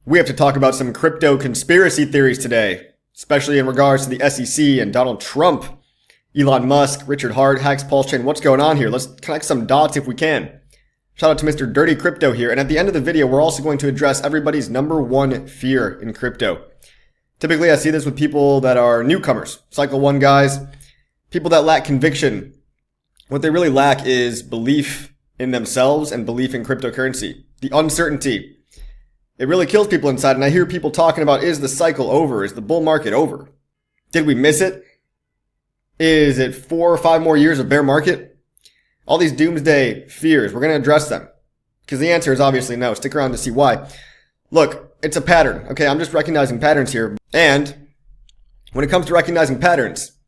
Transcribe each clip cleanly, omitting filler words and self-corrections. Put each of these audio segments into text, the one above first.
We have to talk about some crypto conspiracy theories today, especially in regards to the SEC and Donald Trump, Elon Musk, Richard Hart, hacks PulseChain. What's going on here? Let's connect some dots if we can. Shout out to Mr. Dirty Crypto here. And at the end of the video, we're also going to address everybody's number one fear in crypto. Typically, I see this with people that are newcomers, Cycle 1 guys, people that lack conviction. What they really lack is belief in themselves and belief in cryptocurrency. The uncertainty. It really kills people inside, and I hear people talking about, is the cycle over? Is the bull market over? Did we miss it? Is it 4 or 5 more years of bear market? All these doomsday fears, we're going to address them. Because the answer is obviously no. Stick around to see why. Look, it's a pattern. Okay, I'm just recognizing patterns here. And when it comes to recognizing patterns,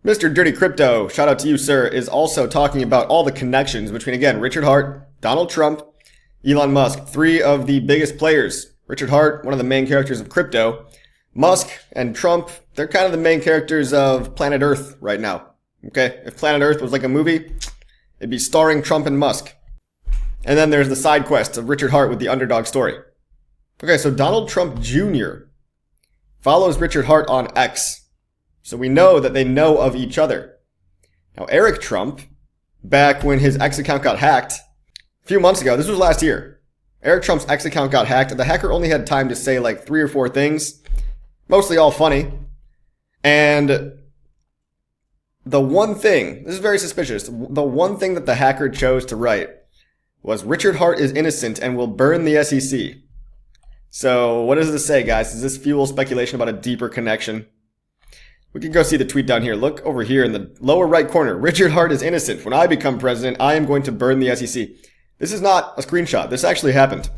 Mr. Dirty Crypto, shout out to you, sir, is also talking about all the connections between, again, Richard Hart, Donald Trump, Elon Musk, 3 of the biggest players. Richard Hart, one of the main characters of crypto. Musk and Trump, they're kind of the main characters of Planet Earth right now. Okay, if Planet Earth was like a movie, it'd be starring Trump and Musk. And then there's the side quest of Richard Hart with the Underdog Story. Okay, so Donald Trump Jr. follows Richard Hart on X. So we know that they know of each other. Now, Eric Trump, back when his X account got hacked, a few months ago, this was last year, Eric Trump's X account got hacked, and the hacker only had time to say like 3 or 4 things, mostly all funny. And the one thing, this is very suspicious, the one thing that the hacker chose to write was Richard Hart is innocent and will burn the SEC. So what does this say, guys? Does this fuel speculation about a deeper connection? We can go see the tweet down here. Look over here in the lower right corner. Richard Hart is innocent. When I become president, I am going to burn the SEC. This is not a screenshot. This actually happened.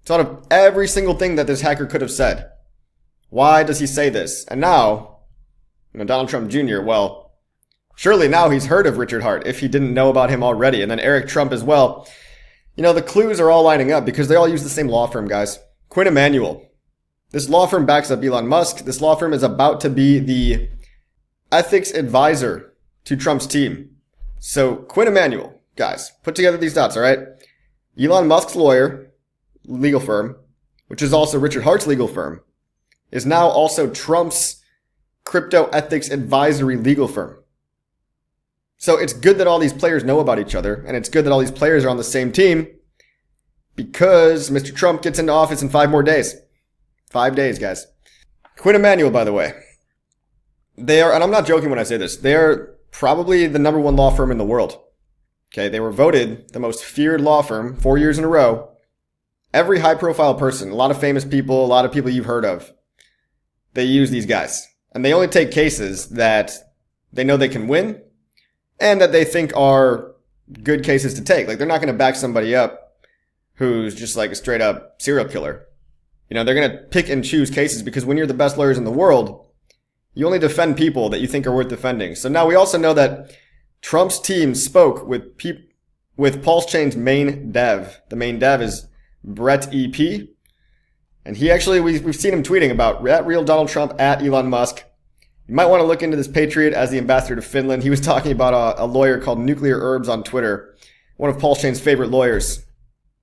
It's out of every single thing that this hacker could have said. Why does he say this? And now, Donald Trump Jr., well, surely now he's heard of Richard Hart if he didn't know about him already. And then Eric Trump as well. The clues are all lining up because they all use the same law firm, guys. Quinn Emanuel. This law firm backs up Elon Musk. This law firm is about to be the ethics advisor to Trump's team. So Quinn Emanuel. Guys, put together these dots, all right? Elon Musk's lawyer, legal firm, which is also Richard Hart's legal firm, is now also Trump's crypto ethics advisory legal firm. So it's good that all these players know about each other, and it's good that all these players are on the same team because Mr. Trump gets into office in 5 more days. 5 days, guys. Quinn Emanuel, by the way, they are, and I'm not joking when I say this, they are probably the number 1 law firm in the world. Okay, they were voted the most feared law firm 4 years in a row. Every high-profile person, a lot of famous people, a lot of people you've heard of, they use these guys. And they only take cases that they know they can win and that they think are good cases to take. Like, they're not going to back somebody up who's just like a straight-up serial killer. They're going to pick and choose cases because when you're the best lawyers in the world, you only defend people that you think are worth defending. So now we also know that Trump's team spoke with PulseChain's main dev. The main dev is Brett EP. And he actually, we've seen him tweeting about at real Donald Trump, at Elon Musk. You might want to look into this patriot as the ambassador to Finland. He was talking about a lawyer called Nuclear Herbs on Twitter. One of PulseChain's favorite lawyers.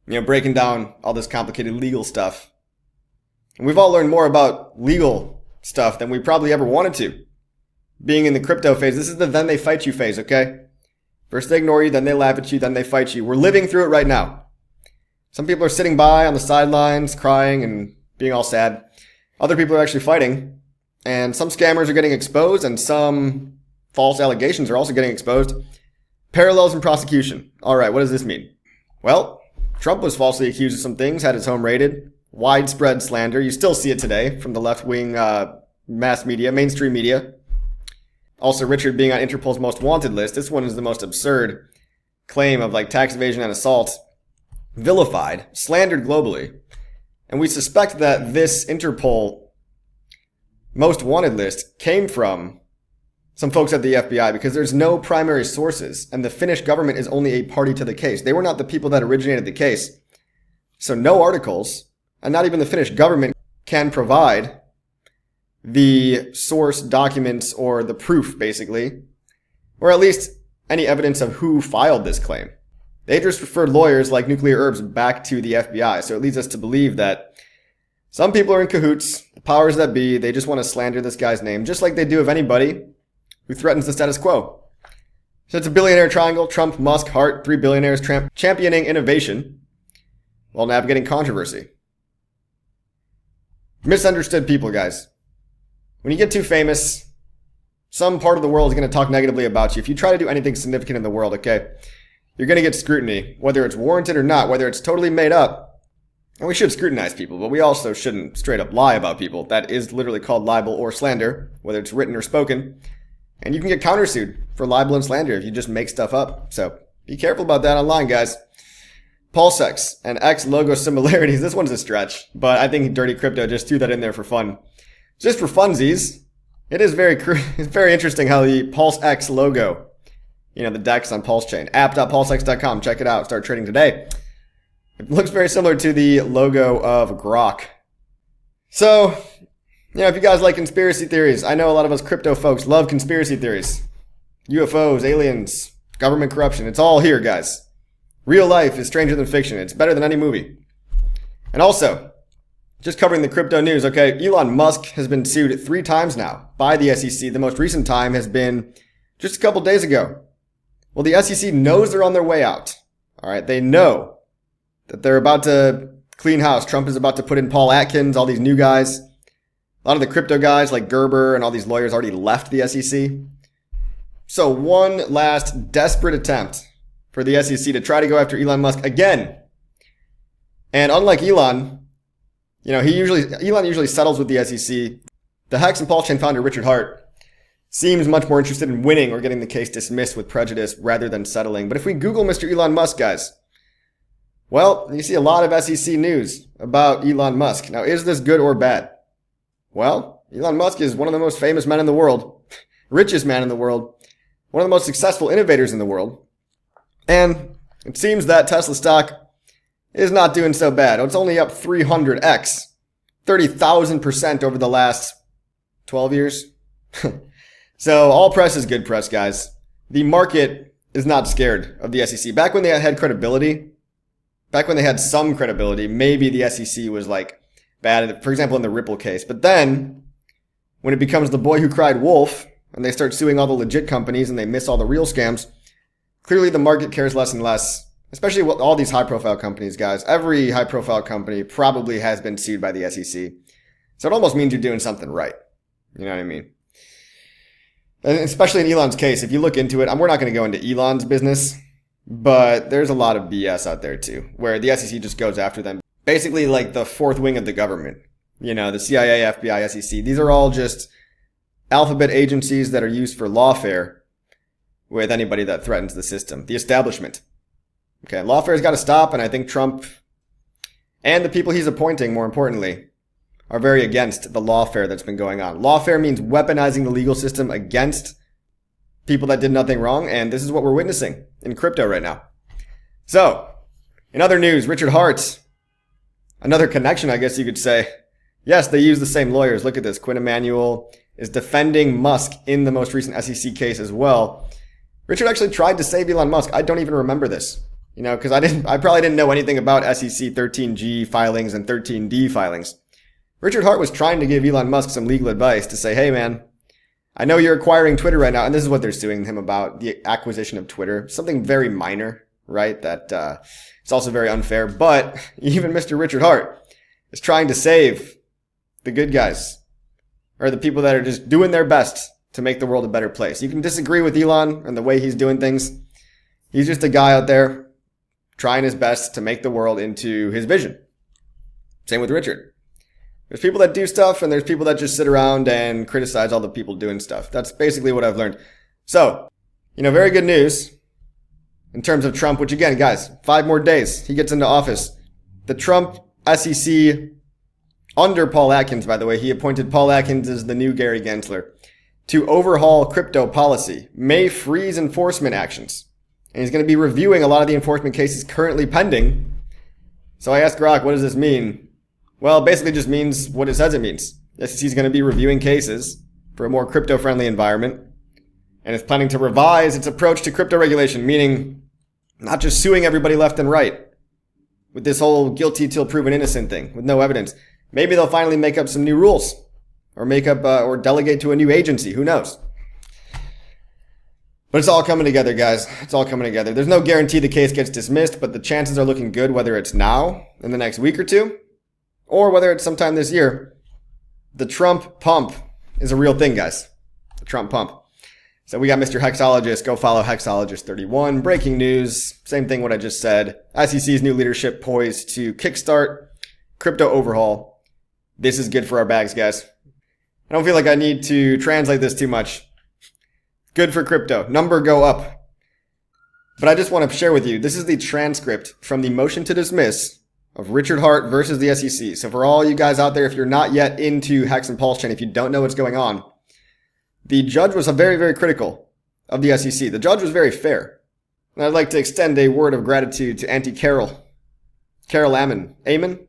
Breaking down all this complicated legal stuff. And we've all learned more about legal stuff than we probably ever wanted to. Being in the crypto phase, this is the then they fight you phase, okay? First they ignore you, then they laugh at you, then they fight you. We're living through it right now. Some people are sitting by on the sidelines, crying and being all sad. Other people are actually fighting. And some scammers are getting exposed, and some false allegations are also getting exposed. Parallels in prosecution. All right, what does this mean? Well, Trump was falsely accused of some things, had his home raided. Widespread slander. You still see it today from the left-wing mass media, mainstream media. Also, Richard being on Interpol's most wanted list. This one is the most absurd claim of like tax evasion and assault. Vilified, slandered globally. And we suspect that this Interpol most wanted list came from some folks at the FBI because there's no primary sources and the Finnish government is only a party to the case. They were not the people that originated the case. So no articles, and not even the Finnish government can provide the source documents or the proof, basically, or at least any evidence of who filed this claim. They just referred lawyers like Nuclear Herbs back to the FBI, so it leads us to believe that Some people are in cahoots. The powers that be, they just want to slander this guy's name, just like they do of anybody who threatens the status quo. So it's a billionaire triangle: Trump, Musk, Hart, three billionaires championing innovation while navigating controversy. Misunderstood people, guys. When you get too famous, some part of the world is going to talk negatively about you. If you try to do anything significant in the world, okay, you're going to get scrutiny, whether it's warranted or not, whether it's totally made up. And we should scrutinize people, but we also shouldn't straight up lie about people. That is literally called libel or slander, whether it's written or spoken. And you can get countersued for libel and slander if you just make stuff up. So be careful about that online, guys. PulseX and X logo similarities. This one's a stretch, but I think Dirty Crypto just threw that in there for fun. Just for funsies. It is it's very interesting how the PulseX logo, the DEX on Pulse Chain, app.pulsex.com. Check it out. Start trading today. It looks very similar to the logo of Grok. So, if you guys like conspiracy theories, I know a lot of us crypto folks love conspiracy theories. UFOs, aliens, government corruption. It's all here, guys. Real life is stranger than fiction. It's better than any movie. And also, just covering the crypto news, okay, Elon Musk has been sued 3 times now by the SEC. The most recent time has been just a couple days ago. Well, the SEC knows they're on their way out. All right, they know that they're about to clean house. Trump is about to put in Paul Atkins, all these new guys. A lot of the crypto guys like Gerber and all these lawyers already left the SEC. So one last desperate attempt for the SEC to try to go after Elon Musk again. And unlike Elon, Elon usually settles with the SEC. The Hex and Pulse Chain founder Richard Hart seems much more interested in winning or getting the case dismissed with prejudice rather than settling. But if we Google Mr. Elon Musk, guys, well, you see a lot of SEC news about Elon Musk. Now, is this good or bad? Well, Elon Musk is one of the most famous men in the world, richest man in the world, one of the most successful innovators in the world. And it seems that Tesla stock is not doing so bad. It's only up 300x, 30,000% over the last 12 years. So all press is good press, guys. The market is not scared of the SEC. Back when they had credibility, back when they had some credibility, maybe the SEC was like bad, for example, in the Ripple case. But then when it becomes the boy who cried wolf and they start suing all the legit companies and they miss all the real scams, clearly the market cares less and less, especially with all these high profile companies, guys. Every high profile company probably has been sued by the SEC. So it almost means you're doing something right. You know what I mean? And especially in Elon's case, if you look into it, we're not going to go into Elon's business, but there's a lot of BS out there too, where the SEC just goes after them. Basically like the fourth wing of the government. The CIA, FBI, SEC. These are all just alphabet agencies that are used for lawfare with anybody that threatens the system, the establishment. Okay, lawfare's got to stop, and I think Trump and the people he's appointing, more importantly, are very against the lawfare that's been going on. Lawfare means weaponizing the legal system against people that did nothing wrong, and this is what we're witnessing in crypto right now. So, in other news, Richard Hart, another connection, I guess you could say. Yes, they use the same lawyers. Look at this. Quinn Emanuel is defending Musk in the most recent SEC case as well. Richard actually tried to save Elon Musk. I don't even remember this, because I probably didn't know anything about SEC 13G filings and 13D filings. Richard Hart was trying to give Elon Musk some legal advice to say, hey man, I know you're acquiring Twitter right now, and this is what they're suing him about, the acquisition of Twitter. Something very minor, right? That it's also very unfair. But even Mr. Richard Hart is trying to save the good guys, or the people that are just doing their best to make the world a better place. You can disagree with Elon and the way he's doing things. He's just a guy out there trying his best to make the world into his vision. Same with Richard. There's people that do stuff, and there's people that just sit around and criticize all the people doing stuff. That's basically what I've learned. So, very good news in terms of Trump, which again, guys, 5 more days, he gets into office. The Trump SEC, under Paul Atkins, by the way, he appointed Paul Atkins as the new Gary Gensler, to overhaul crypto policy, may freeze enforcement actions. And he's going to be reviewing a lot of the enforcement cases currently pending. So I asked Grok, what does this mean? Well, it basically just means what it says it means. The SEC is going to be reviewing cases for a more crypto-friendly environment, and it's planning to revise its approach to crypto regulation, meaning not just suing everybody left and right with this whole guilty till proven innocent thing with no evidence. Maybe they'll finally make up some new rules or make up or delegate to a new agency. Who knows? But it's all coming together, guys. It's all coming together. There's no guarantee the case gets dismissed, but the chances are looking good, whether it's now, in the next week or two, or whether it's sometime this year. The Trump pump is a real thing, guys. The Trump pump. So we got Mr. Hexologist. Go follow Hexologist31. Breaking news. Same thing what I just said. SEC's new leadership poised to kickstart crypto overhaul. This is good for our bags, guys. I don't feel like I need to translate this too much. Good for crypto. Number go up. But I just want to share with you, this is the transcript from the motion to dismiss of Richard Hart versus the SEC. So for all you guys out there, if you're not yet into Hex and Pulse Chain, if you don't know what's going on, the judge was very, very critical of the SEC. The judge was very fair. And I'd like to extend a word of gratitude to Auntie Carol Ammon,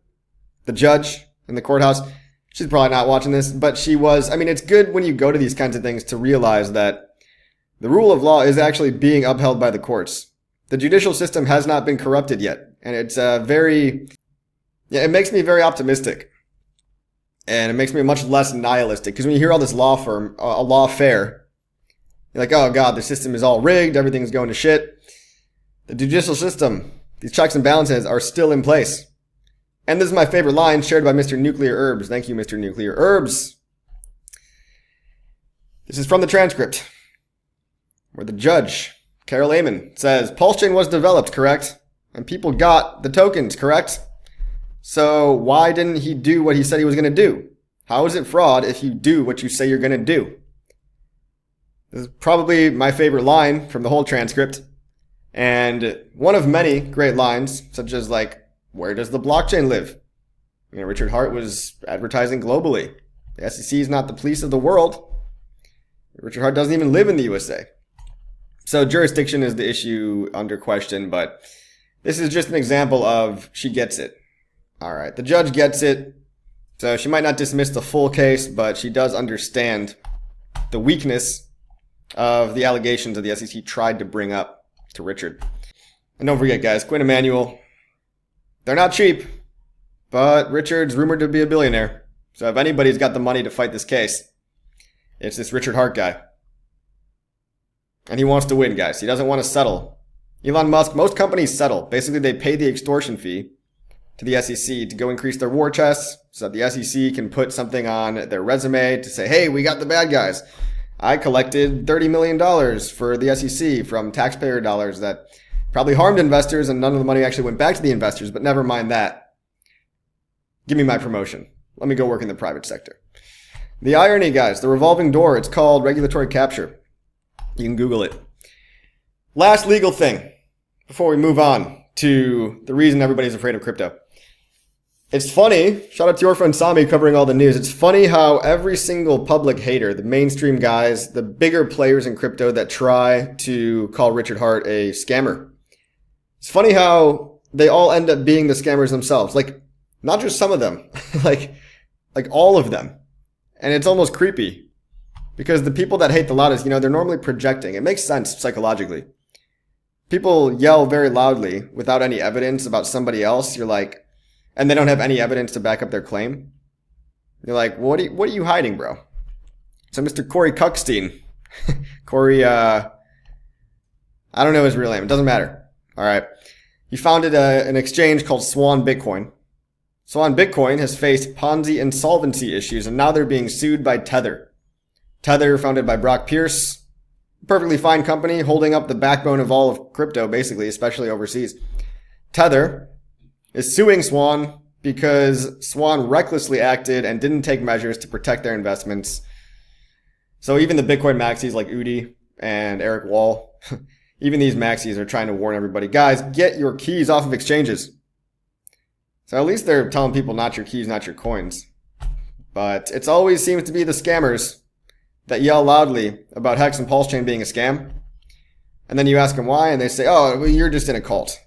the judge in the courthouse. She's probably not watching this, but she was. I mean, it's good when you go to these kinds of things to realize that the rule of law is actually being upheld by the courts. The judicial system has not been corrupted yet. And it's it makes me very optimistic. And it makes me much less nihilistic. Because when you hear all this law fair, you're like, oh God, the system is all rigged. Everything's going to shit. The judicial system, these checks and balances are still in place. And this is my favorite line shared by Mr. Nuclear Herbs. Thank you, Mr. Nuclear Herbs. This is from the transcript, where the judge, Carol Ammon, says, Pulse Chain was developed, correct? And people got the tokens, correct? So why didn't he do what he said he was going to do? How is it fraud if you do what you say you're going to do? This is probably my favorite line from the whole transcript. And one of many great lines, such as like, where does the blockchain live? You know, Richard Hart was advertising globally. The SEC is not the police of the world. Richard Hart doesn't even live in the USA. So jurisdiction is the issue under question, but this is just an example of she gets it. All right, the judge gets it. So she might not dismiss the full case, but she does understand the weakness of the allegations that the SEC tried to bring up to Richard. And don't forget, guys, Quinn Emanuel, they're not cheap, but Richard's rumored to be a billionaire. So if anybody's got the money to fight this case, it's this Richard Hart guy. And he wants to win, guys. He doesn't want to settle. Elon Musk, most companies settle. Basically, they pay the extortion fee to the SEC to go increase their war chests so that the SEC can put something on their resume to say, hey, we got the bad guys. I collected $30 million for the SEC from taxpayer dollars that probably harmed investors, and none of the money actually went back to the investors, but never mind that. Give me my promotion. Let me go work in the private sector. The irony, guys, the revolving door, it's called regulatory capture. You can Google it. Last legal thing before we move on to the reason everybody's afraid of crypto. It's funny, shout out to your friend Sami covering all the news. It's funny how every single public hater, the mainstream guys, the bigger players in crypto that try to call Richard Hart a scammer. It's funny how they all end up being the scammers themselves. Like, not just some of them, like all of them. And it's almost creepy because the people that hate the loudest, they're normally projecting. It makes sense psychologically. People yell very loudly without any evidence about somebody else. You're like, and they don't have any evidence to back up their claim. You're like, what are you hiding, bro? So Mr. Corey Kuckstein, Corey, I don't know his real name. It doesn't matter. All right. He founded an exchange called Swan Bitcoin. Swan Bitcoin has faced Ponzi insolvency issues, and now they're being sued by Tether. Tether, founded by Brock Pierce, perfectly fine company, holding up the backbone of all of crypto, basically, especially overseas. Tether is suing Swan because Swan recklessly acted and didn't take measures to protect their investments. So even the Bitcoin maxis like Udi and Eric Wall, even these maxis are trying to warn everybody, guys, get your keys off of exchanges. So at least they're telling people not your keys, not your coins. But it always seems to be the scammers that yell loudly about Hex and Pulse Chain being a scam. And then you ask them why, and they say, oh, well, you're just in a cult.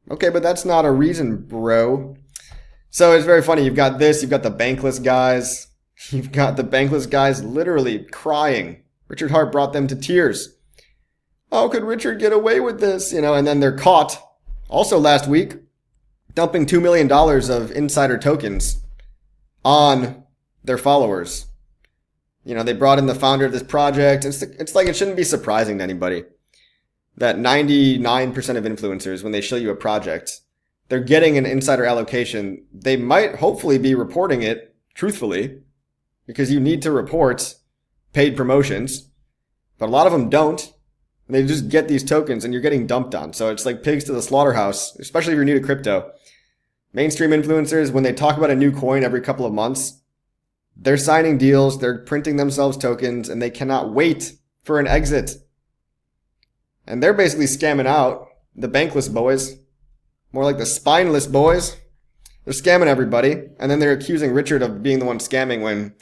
Okay, but that's not a reason, bro. So it's very funny. You've got this. You've got the bankless guys. You've got the bankless guys literally crying. Richard Hart brought them to tears. How could Richard get away with this? And then they're caught. Also last week, dumping $2 million of insider tokens on their followers. You know, they brought in the founder of this project. It's like it shouldn't be surprising to anybody that 99% of influencers, when they show you a project, they're getting an insider allocation. They might hopefully be reporting it truthfully because you need to report paid promotions, but a lot of them don't. They just get these tokens and you're getting dumped on. So it's like pigs to the slaughterhouse, especially if you're new to crypto. Mainstream influencers, when they talk about a new coin every couple of months, they're signing deals, they're printing themselves tokens, and they cannot wait for an exit. And they're basically scamming out the bankless boys, more like the spineless boys. They're scamming everybody, and then they're accusing Richard of being the one scamming when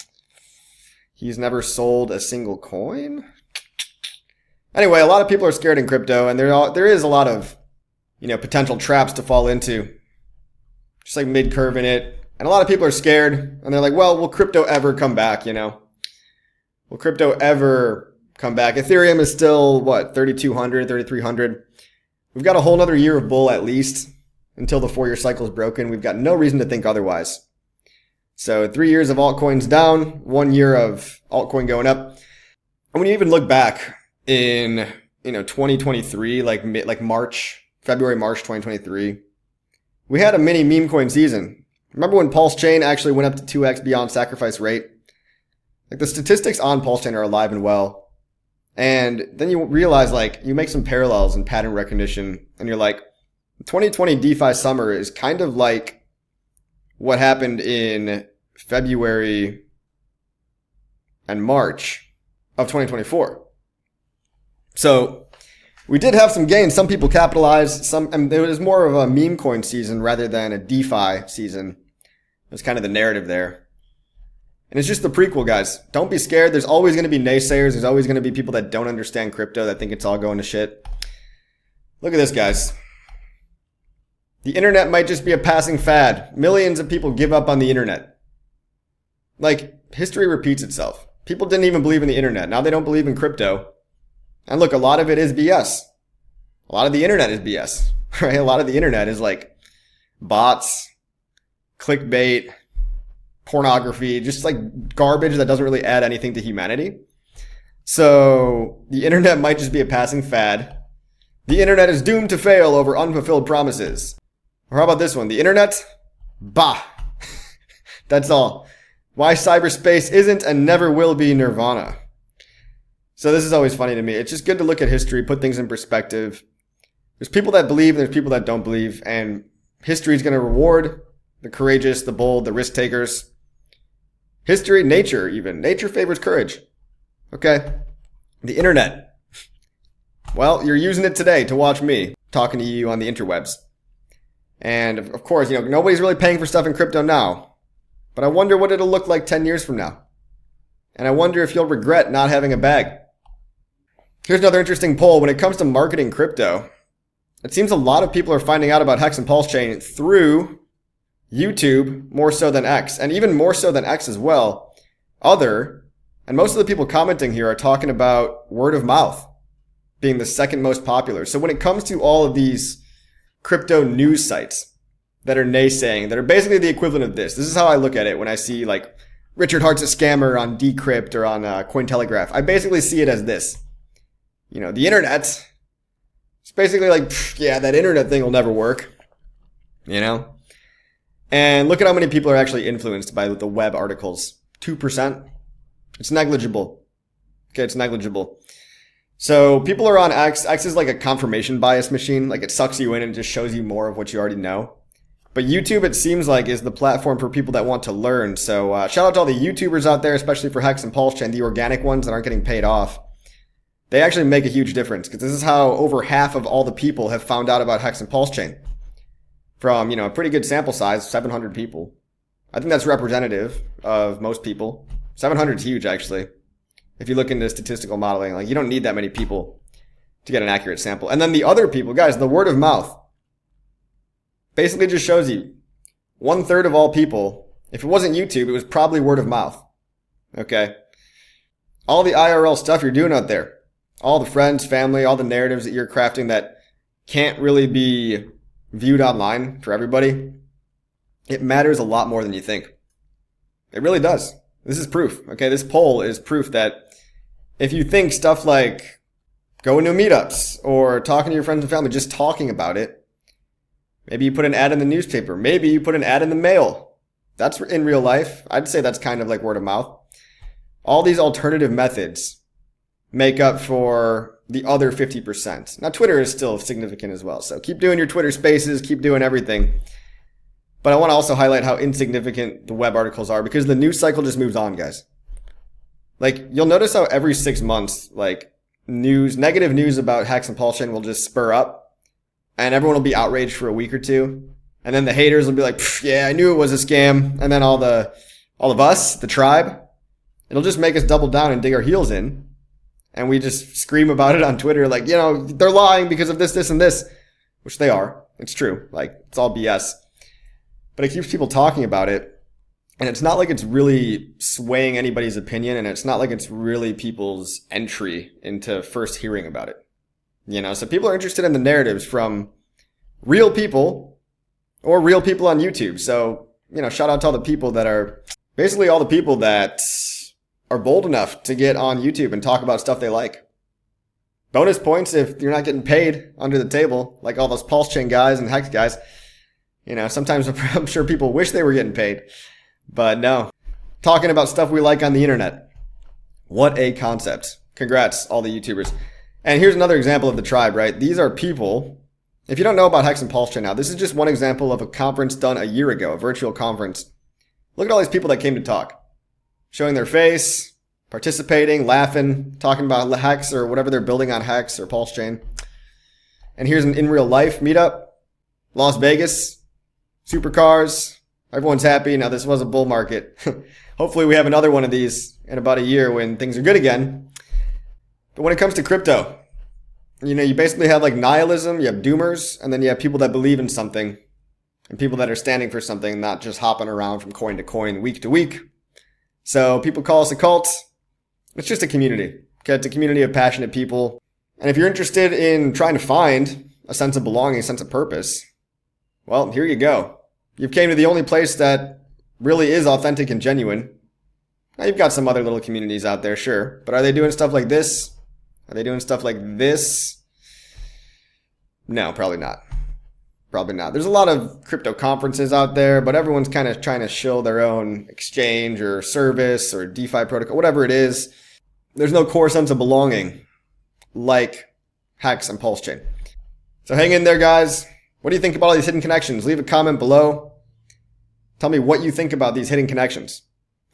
he's never sold a single coin. Anyway, a lot of people are scared in crypto, and there is a lot of, potential traps to fall into. Just like mid-curve in it. And a lot of people are scared, and they're like, well, will crypto ever come back, Will crypto ever come back? Ethereum is still, 3,200, 3,300. We've got a whole nother year of bull at least until the 4-year cycle is broken. We've got no reason to think otherwise. So 3 years of altcoins down, 1 year of altcoin going up. And when you even look back in, 2023, like March, February, March 2023, we had a mini meme coin season. Remember when Pulse Chain actually went up to 2x beyond sacrifice rate? Like the statistics on Pulse Chain are alive and well. And then you realize you make some parallels in pattern recognition and you're like, 2020 DeFi summer is kind of like what happened in February and March of 2024. So we did have some gains. Some people capitalized. And it was more of a meme coin season rather than a DeFi season. It was kind of the narrative there. And it's just the prequel, guys. Don't be scared. There's always going to be naysayers. There's always going to be people that don't understand crypto, that think it's all going to shit. Look at this, guys. The internet might just be a passing fad. Millions of people give up on the internet. History repeats itself. People didn't even believe in the internet. Now they don't believe in crypto. And look, a lot of it is BS. A lot of the internet is BS, right? A lot of the internet is bots, clickbait, pornography, just garbage that doesn't really add anything to humanity. So the internet might just be a passing fad. The internet is doomed to fail over unfulfilled promises. Or how about this one? The internet? Bah. That's all. Why cyberspace isn't and never will be nirvana. So this is always funny to me. It's just good to look at history, put things in perspective. There's people that believe and there's people that don't believe. And history is going to reward the courageous, the bold, the risk takers. History, nature even. Nature favors courage. Okay? The internet. Well, you're using it today to watch me talking to you on the interwebs. And of course, nobody's really paying for stuff in crypto now. But I wonder what it'll look like 10 years from now. And I wonder if you'll regret not having a bag. Here's another interesting poll. When it comes to marketing crypto, it seems a lot of people are finding out about Hex and Pulse Chain through YouTube more so than X. And even more so than X as well. And most of the people commenting here are talking about word of mouth being the second most popular. So when it comes to all of these crypto news sites that are naysaying, that are basically the equivalent of this is how I look at it when I see Richard Hart's a scammer on Decrypt or on Cointelegraph. I basically see it as this. The internet, it's basically that internet thing will never work. And look at how many people are actually influenced by the web articles. 2%. It's negligible. Okay, it's negligible. So people are on X. X is like a confirmation bias machine. It sucks you in and just shows you more of what you already know. But YouTube, it seems is the platform for people that want to learn. So shout out to all the YouTubers out there, especially for Hex and Pulse Chain, the organic ones that aren't getting paid off. They actually make a huge difference because this is how over half of all the people have found out about Hex and Pulse Chain. From, a pretty good sample size, 700 people. I think that's representative of most people. 700 is huge, actually. If you look into statistical modeling, you don't need that many people to get an accurate sample. And then the other people, guys, the word of mouth basically just shows you 1/3 of all people. If it wasn't YouTube, it was probably word of mouth. Okay? All the IRL stuff you're doing out there, all the friends, family, all the narratives that you're crafting that can't really be viewed online for everybody, it matters a lot more than you think. It really does. This is proof. Okay, this poll is proof that if you think stuff like going to meetups or talking to your friends and family, just talking about it, maybe you put an ad in the newspaper, maybe you put an ad in the mail. That's in real life. I'd say that's kind of like word of mouth. All these alternative methods make up for the other 50%. Now, Twitter is still significant as well. So keep doing your Twitter spaces, keep doing everything. But I want to also highlight how insignificant the web articles are because the news cycle just moves on, guys. Like, you'll notice how every 6 months, like, negative news about Hex and PulseX will just spur up and everyone will be outraged for a week or two. And then the haters will be like, yeah, I knew it was a scam. And then all of us, the tribe, it'll just make us double down and dig our heels in. And we just scream about it on Twitter like, they're lying because of this, this, and this. Which they are. It's true. Like, it's all BS. But it keeps people talking about it. And it's not like it's really swaying anybody's opinion. And it's not like it's really people's entry into first hearing about it. So people are interested in the narratives from real people or real people on YouTube. So, shout out to all the people that are basically all the people that are bold enough to get on YouTube and talk about stuff they like. Bonus points if you're not getting paid under the table, like all those PulseX guys and Hex guys. Sometimes I'm sure people wish they were getting paid, but no. Talking about stuff we like on the internet. What a concept. Congrats, all the YouTubers. And here's another example of the tribe, right? These are people, if you don't know about Hex and PulseX now, this is just one example of a conference done a year ago, a virtual conference. Look at all these people that came to talk. Showing their face, participating, laughing, talking about Hex or whatever they're building on Hex or PulseX. And here's an in real life meetup. Las Vegas, supercars, everyone's happy. Now this was a bull market. Hopefully we have another one of these in about a year when things are good again. But when it comes to crypto, you basically have like nihilism, you have doomers, and then you have people that believe in something and people that are standing for something, not just hopping around from coin to coin, week to week. So people call us a cult. It's just a community. Okay, it's a community of passionate people. And if you're interested in trying to find a sense of belonging, a sense of purpose, well, here you go. You've came to the only place that really is authentic and genuine. Now, you've got some other little communities out there, sure. But are they doing stuff like this? Are they doing stuff like this? No, probably not. Probably not. There's a lot of crypto conferences out there, but everyone's kind of trying to show their own exchange or service or DeFi protocol, whatever it is. There's no core sense of belonging like Hex and PulseX. So hang in there, guys. What do you think about all these hidden connections? Leave a comment below. Tell me what you think about these hidden connections.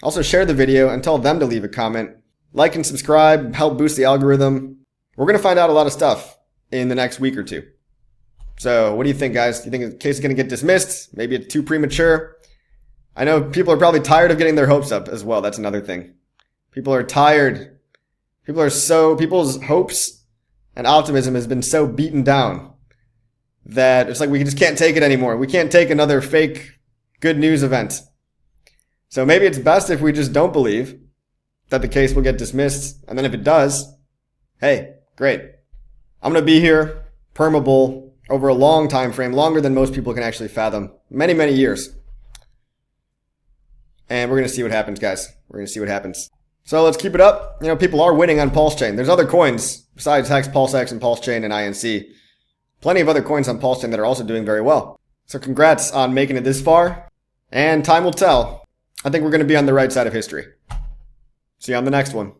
Also share the video and tell them to leave a comment. Like and subscribe, help boost the algorithm. We're going to find out a lot of stuff in the next week or two. So what do you think, guys? Do you think the case is going to get dismissed? Maybe it's too premature? I know people are probably tired of getting their hopes up as well. That's another thing. People are tired. People's hopes and optimism has been so beaten down that it's like we just can't take it anymore. We can't take another fake good news event. So maybe it's best if we just don't believe that the case will get dismissed. And then if it does, hey, great. I'm going to be here, permabull, over a long time frame, longer than most people can actually fathom. Many, many years. And we're going to see what happens, guys. We're going to see what happens. So let's keep it up. People are winning on PulseX. There's other coins besides Hex, PulseX, and PulseX and INC. Plenty of other coins on PulseX that are also doing very well. So congrats on making it this far. And time will tell. I think we're going to be on the right side of history. See you on the next one.